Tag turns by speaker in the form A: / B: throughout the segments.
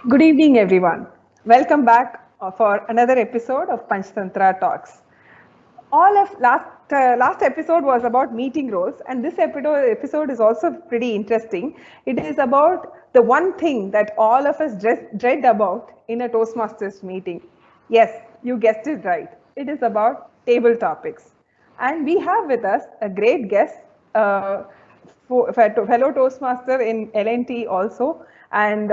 A: Good evening, everyone. Welcome back for another episode of Panchtantra Talks. All of last episode was about meeting roles, and this episode is also pretty interesting. It is about the one thing that all of us dread about in a Toastmasters meeting. Yes, you guessed it right. It is about table topics, and we have with us a great guest. Fellow Toastmaster in L&T also, and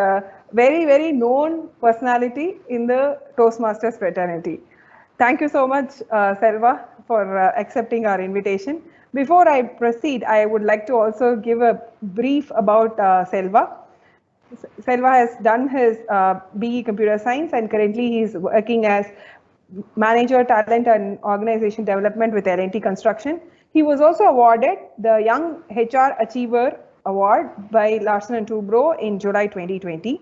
A: very known personality in the Toastmasters fraternity. Thank you so much, Selva, for accepting our invitation. Before I proceed, I would like to also give a brief about Selva. Selva has done his BE Computer Science, and currently he is working as Manager Talent and Organization Development with L&T Construction. He was also awarded the Young HR Achiever Award by Larsen and Toubro in July 2020.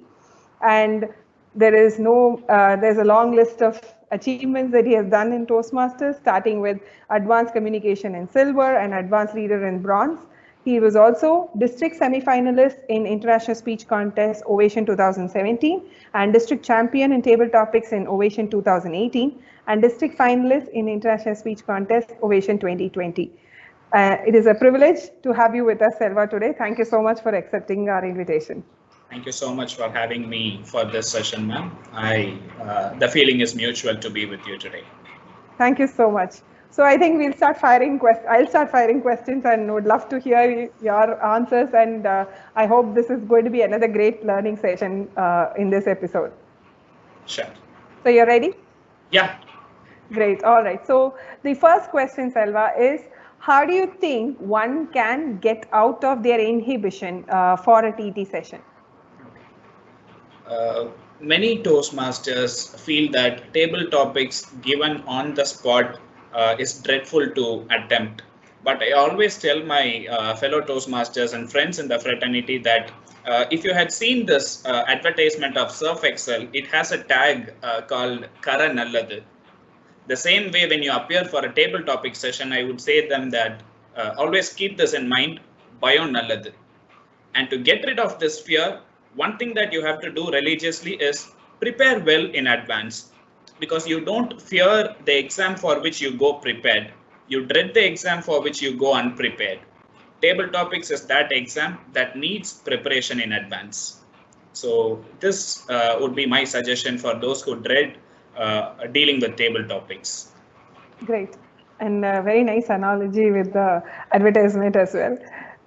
A: And there's a long list of achievements that he has done in Toastmasters, starting with Advanced Communication in Silver and Advanced Leader in Bronze. He was also district semi-finalist in International Speech Contest Ovation 2017 and district champion in table topics in Ovation 2018 and district finalist in International Speech Contest Ovation 2020. It is a privilege to have you with us, Selva, today. Thank you so much for accepting our invitation.
B: Thank you so much for having me for this session, ma'am. The feeling is mutual to be with you today.
A: Thank you so much. So I think we'll start firing questions. I'll start firing questions and would love to hear your answers. And I hope this is going to be another great learning session in this episode.
B: Sure.
A: So you're ready?
B: Yeah.
A: Great. All right. So the first question, Selva, is how do you think one can get out of their inhibition for a TT session?
B: Many Toastmasters feel that table topics given on the spot is dreadful to attempt. But I always tell my fellow Toastmasters and friends in the fraternity that if you had seen this advertisement of Surf Excel, it has a tag called Kara Nalladhu. The same way when you appear for a table topic session, I would say them that always keep this in mind, Bayon Nalladhu. And to get rid of this fear, one thing that you have to do religiously is prepare well in advance, because you don't fear the exam for which you go prepared. You dread the exam for which you go unprepared. Table topics is that exam that needs preparation in advance. So this would be my suggestion for those who dread dealing with table topics.
A: Great. And a very nice analogy with the advertisement as well.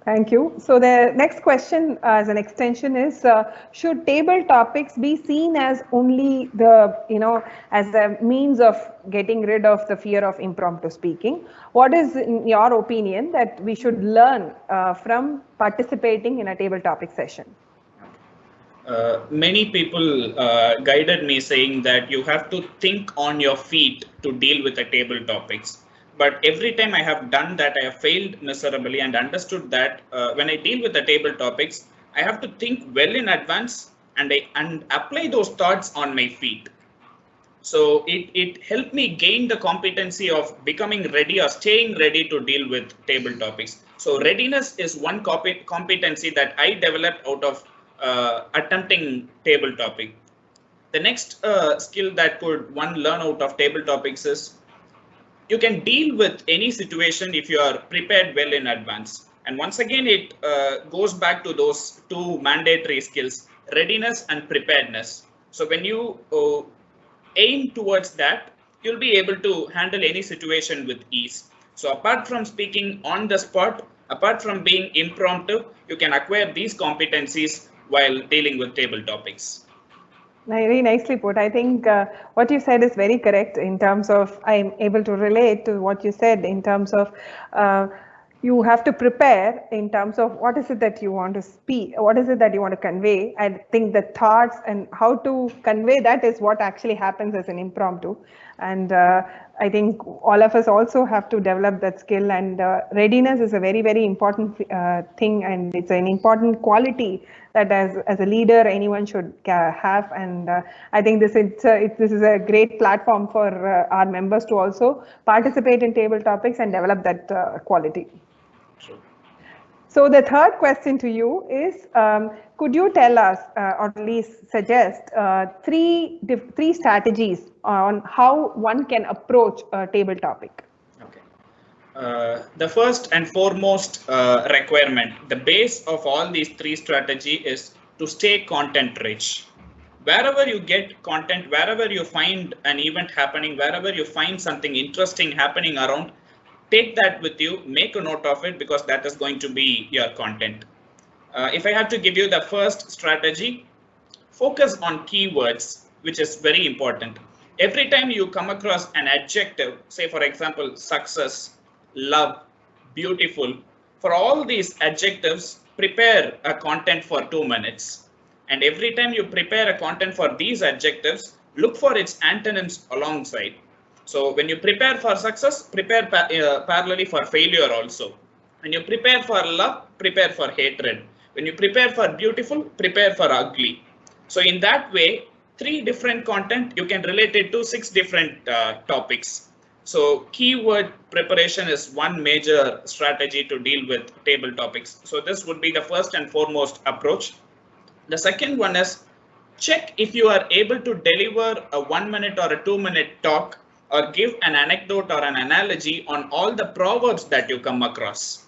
A: Thank you. So the next question as an extension is, should table topics be seen as only as a means of getting rid of the fear of impromptu speaking? What is, in your opinion, that we should learn from participating in a table topic session?
B: Many people guided me saying that you have to think on your feet to deal with the table topics. But every time I have done that, I have failed miserably and understood that when I deal with the table topics, I have to think well in advance and apply those thoughts on my feet. So it helped me gain the competency of becoming ready or staying ready to deal with table topics. So readiness is one competency that I developed out of attempting table topic. The next skill that could one learn out of table topics is you can deal with any situation if you are prepared well in advance. And once again, it goes back to those two mandatory skills, readiness and preparedness. So when you aim towards that, you'll be able to handle any situation with ease. So apart from speaking on the spot, apart from being impromptu, you can acquire these competencies while dealing with table topics.
A: Very nicely put. I think what you said is very correct in terms of, I'm able to relate to what you said in terms of you have to prepare in terms of what is it that you want to speak, what is it that you want to convey. I think the thoughts and how to convey that is what actually happens as an impromptu. And I think all of us also have to develop that skill, and readiness is a very important thing, and it's an important quality that as a leader anyone should have. And I think this is a great platform for our members to also participate in table topics and develop that quality.
B: True.
A: So the third question to you is, could you tell us, or at least suggest three strategies on how one can approach a table topic?
B: Okay. The first and foremost requirement, the base of all these three strategy is to stay content rich. Wherever you get content, wherever you find an event happening, wherever you find something interesting happening around, take that with you, make a note of it, because that is going to be your content. If I have to give you the first strategy, focus on keywords, which is very important. Every time you come across an adjective, say for example, success, love, beautiful, for all these adjectives, prepare a content for 2 minutes. And every time you prepare a content for these adjectives, look for its antonyms alongside. So when you prepare for success, prepare parallelly for failure also. When you prepare for love, prepare for hatred. When you prepare for beautiful, prepare for ugly. So in that way, 3 different content, you can relate it to 6 different topics. So keyword preparation is one major strategy to deal with table topics. So this would be the first and foremost approach. The second one is, check if you are able to deliver a 1 minute or a 2-minute talk, or give an anecdote or an analogy on all the proverbs that you come across.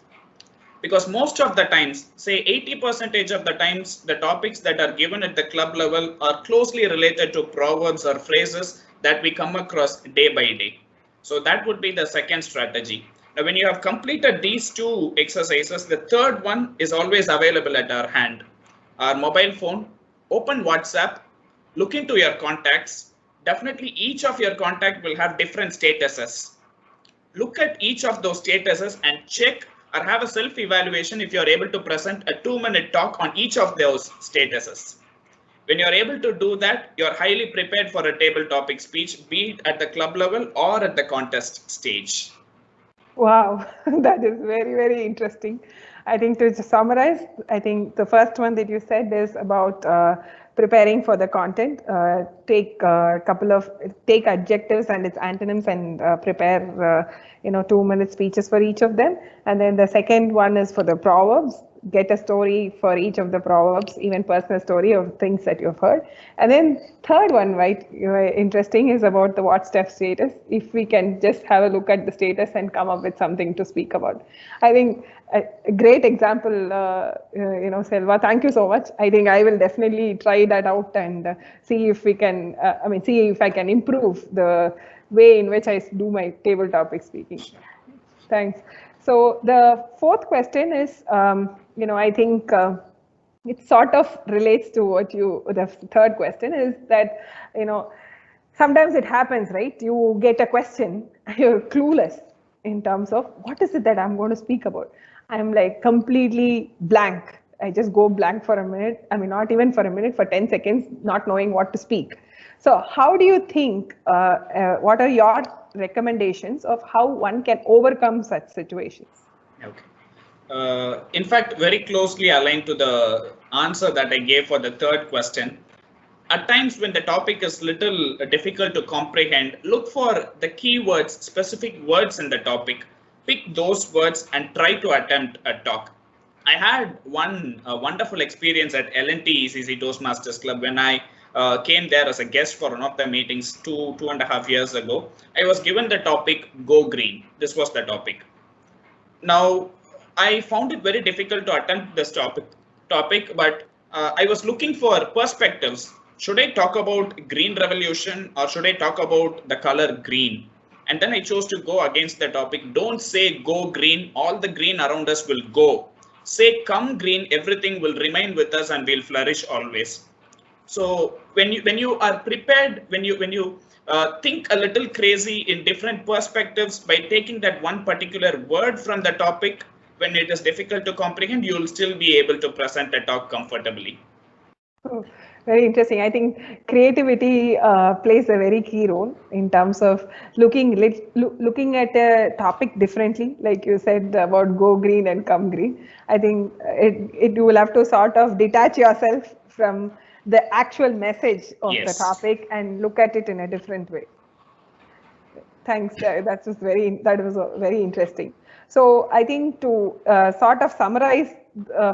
B: Because most of the times, say 80% of the times, the topics that are given at the club level are closely related to proverbs or phrases that we come across day by day. So that would be the second strategy. Now, when you have completed these 2 exercises, the third one is always available at our hand. Our mobile phone, open WhatsApp, look into your contacts. Definitely each of your contact will have different statuses. Look at each of those statuses and check or have a self-evaluation if you are able to present a 2-minute talk on each of those statuses. When you are able to do that, you are highly prepared for a table topic speech, be it at the club level or at the contest stage.
A: Wow, that is very, very interesting. I think to summarize, I think the first one that you said is about preparing for the content. Take adjectives and its antonyms and prepare 2-minute speeches for each of them. And then the second one is for the proverbs. Get a story for each of the proverbs, even personal story of things that you've heard. And then third one, right, interesting, is about the WhatsApp status. If we can just have a look at the status and come up with something to speak about. I think a great example, Selva, thank you so much. I think I will definitely try that out and see if we can, see if I can improve the way in which I do my table topic speaking. Thanks. So the fourth question is, I think it sort of relates to the third question is that, sometimes it happens, right? You get a question, you're clueless in terms of what is it that I'm going to speak about. I'm like completely blank. I just go blank for a minute. Not even for a minute, for 10 seconds, not knowing what to speak. So how do you think, what are your recommendations of how one can overcome such situations?
B: Okay. In fact, very closely aligned to the answer that I gave for the third question. At times when the topic is little difficult to comprehend, look for the keywords, specific words in the topic. Pick those words and try to attempt a talk. I had one wonderful experience at L&T ECC Toastmasters Club when I came there as a guest for one of the meetings 2.5 years ago. I was given the topic Go Green. This was the topic. Now, I found it very difficult to attempt this topic, but I was looking for perspectives. Should I talk about green revolution or should I talk about the color green? And then I chose to go against the topic. Don't say go green, all the green around us will go. Say come green, everything will remain with us and will flourish always. So when you are prepared, when you think a little crazy in different perspectives by taking that one particular word from the topic, when it is difficult to comprehend, you will still be able to present a talk comfortably.
A: Oh, very interesting. I think creativity plays a very key role in terms of looking at a topic differently, like you said about go green and come green. I think you will have to sort of detach yourself from the actual message of the topic and look at it in a different way. Thanks. That was very interesting. So I think to sort of summarize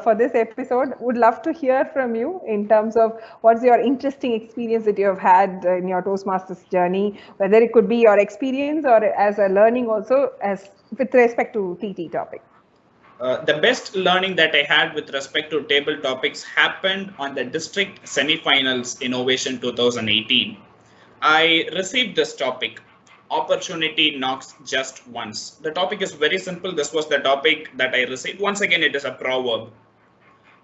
A: for this episode, would love to hear from you in terms of what's your interesting experience that you have had in your Toastmasters journey, whether it could be your experience or as a learning also as with respect to TT topic.
B: The best learning that I had with respect to table topics happened on the district semifinals Innovation 2018. I received this topic, opportunity knocks just once. The topic is very simple. This was the topic that I received. Once again, it is a proverb.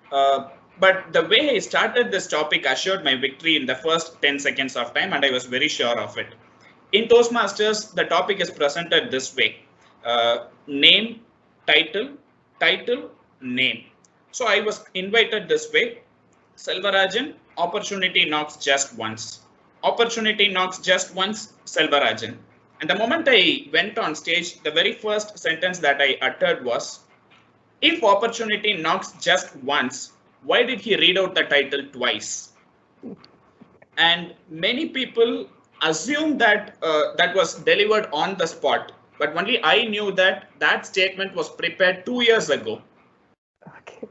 B: But the way I started this topic assured my victory in the first 10 seconds of time, and I was very sure of it. In Toastmasters, the topic is presented this way. Name, title, title, name. So I was invited this way. Selvarajan, opportunity knocks just once. Opportunity knocks just once, Selvarajan. And the moment I went on stage, the very first sentence that I uttered was, if opportunity knocks just once, why did he read out the title twice? And many people assume that that was delivered on the spot, but only I knew that that statement was prepared 2 years ago.
A: Okay.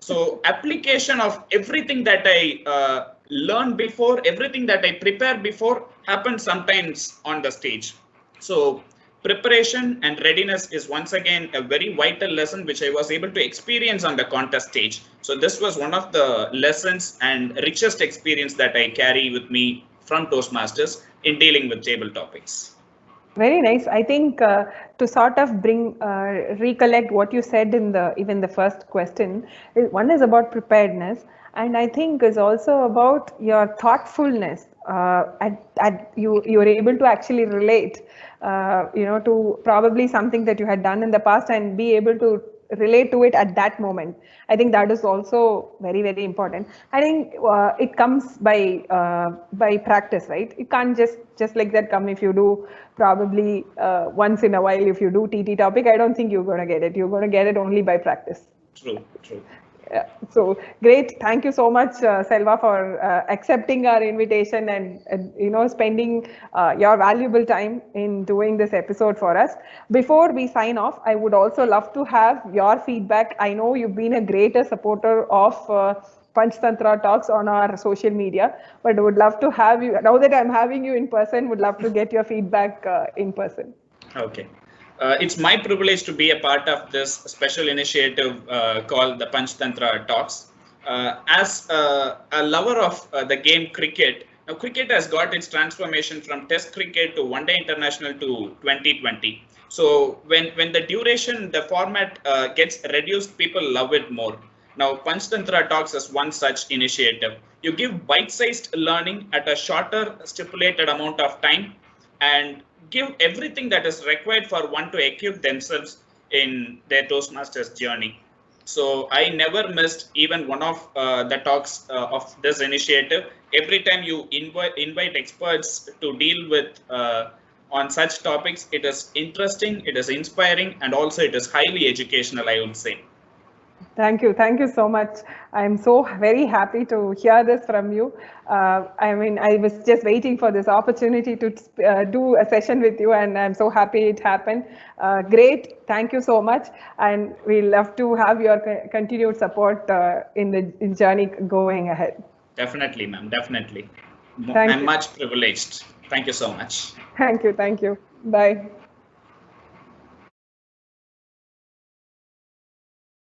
B: So application of everything that I learned before, everything that I prepared before happens sometimes on the stage. So preparation and readiness is once again a very vital lesson which I was able to experience on the contest stage. So this was one of the lessons and richest experience that I carry with me from Toastmasters in dealing with table topics.
A: Very nice. I think to sort of bring recollect what you said in even the first question, one is about preparedness, and I think is also about your thoughtfulness. You were able to actually relate, to probably something that you had done in the past and be able to relate to it at that moment. I think that is also very, very important. I think it comes by practice, right? It can't just like that come if you do probably once in a while. If you do TT topic, I don't think you're going to get it. You're going to get it only by practice.
B: True, true.
A: Yeah. So great. Thank you so much, Selva, for accepting our invitation and spending your valuable time in doing this episode for us. Before we sign off, I would also love to have your feedback. I know you've been a greater supporter of Panchtantra talks on our social media, but would love to have you, now that I'm having you in person, would love to get your feedback in person.
B: Okay. It's my privilege to be a part of this special initiative called the Panchtantra Talks. As a lover of the game cricket, now cricket has got its transformation from Test cricket to One Day International to 2020. So when the duration, the format gets reduced, people love it more. Now Panchtantra Talks is one such initiative. You give bite-sized learning at a shorter stipulated amount of time and give everything that is required for one to equip themselves in their Toastmasters journey. So I never missed even one of the talks of this initiative. Every time you invite experts to deal with on such topics, it is interesting, it is inspiring, and also it is highly educational, I would say.
A: Thank you. Thank you so much. I'm so very happy to hear this from you. I was just waiting for this opportunity to do a session with you, and I'm so happy it happened. Great. Thank you so much. And we love to have your continued support in the journey going ahead.
B: Definitely, ma'am. Definitely.
A: I'm
B: much privileged. Thank you so much.
A: Thank you. Thank you. Bye.